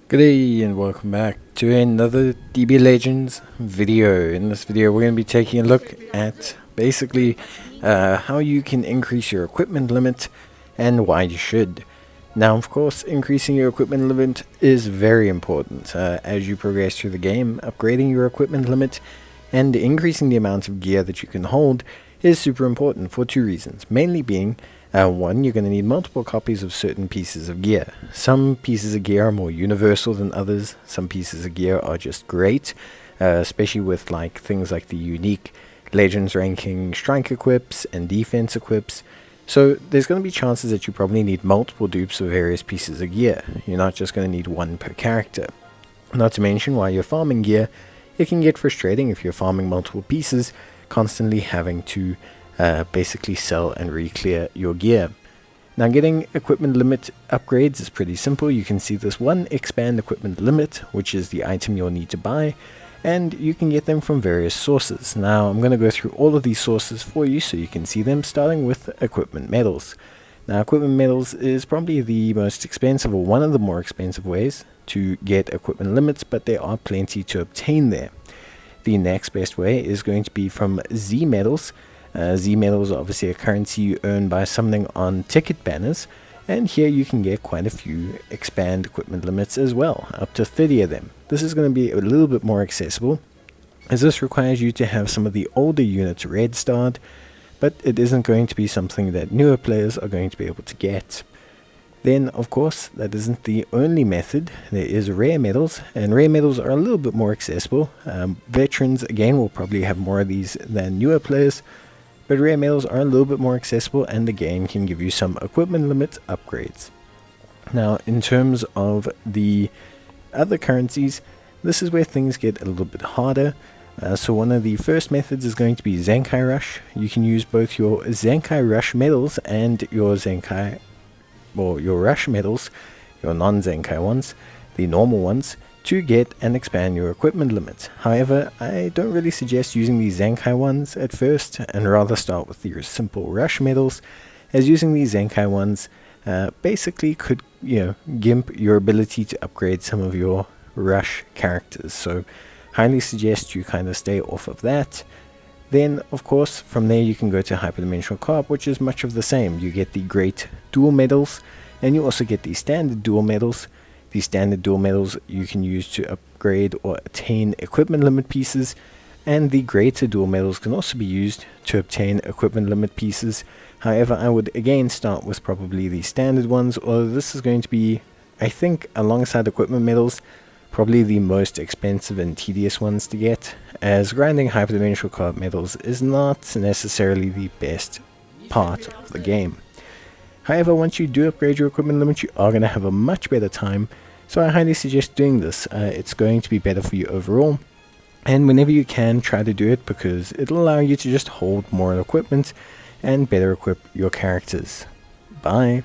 Good day and welcome back to another DB Legends video. In this video we're going to be taking a look at basically how you can increase your equipment limit and why you should. Now of course increasing your equipment limit is very important as you progress through the game. Upgrading your equipment limit and increasing the amount of gear that you can hold is super important for two reasons, mainly being one, you're going to need multiple copies of certain pieces of gear. Some pieces of gear are more universal than others. Some pieces of gear are just great, especially with like things like the unique Legends ranking strike equips and defense equips. So there's going to be chances that you probably need multiple dupes of various pieces of gear. You're not just going to need one per character. Not to mention, while you're farming gear, it can get frustrating if you're farming multiple pieces, constantly having to basically sell and re-clear your gear. Now getting equipment limit upgrades is pretty simple. You can see this one expand equipment limit, which is the item you'll need to buy, and you can get them from various sources. Now I'm going to go through all of these sources for you so you can see them, starting with equipment medals. Now equipment medals is probably the most expensive or one of the more expensive ways to get equipment limits, but there are plenty to obtain there. The next best way is going to be from Z medals. Z medals are obviously a currency you earn by summoning on ticket banners, and here you can get quite a few expand equipment limits as well, up to 30 of them. This is going to be a little bit more accessible, as this requires you to have some of the older units red starred, but it isn't going to be something that newer players are going to be able to get. Then, of course, that isn't the only method. There is rare medals, and rare medals are a little bit more accessible. Veterans, again, will probably have more of these than newer players, but rare medals are a little bit more accessible, and the game can give you some equipment limit upgrades. Now, in terms of the other currencies, this is where things get a little bit harder. So one of the first methods is going to be Zenkai Rush. You can use both your Zenkai Rush medals and your Zenkai, or your Rush medals, your non-Zenkai ones, the normal ones, to get and expand your equipment limit. However, I don't really suggest using these Zenkai ones at first, and rather start with your simple Rush medals, as using these Zenkai ones basically could, gimp your ability to upgrade some of your Rush characters. So highly suggest you kind of stay off of that. Then, of course, from there you can go to Hyperdimensional Co-op, which is much of the same. You get the Great Dual medals, and you also get the Standard Dual medals. The Standard Dual medals you can use to upgrade or attain equipment limit pieces, and the Greater Dual medals can also be used to obtain equipment limit pieces. However, I would again start with probably the standard ones, although this is going to be, I think, alongside equipment medals, probably the most expensive and tedious ones to get, as grinding Hyperdimensional Co-op medals is not necessarily the best part of the game. However, once you do upgrade your equipment limit, you are going to have a much better time, so I highly suggest doing this. It's going to be better for you overall, and whenever you can, try to do it, because it'll allow you to just hold more equipment and better equip your characters. Bye!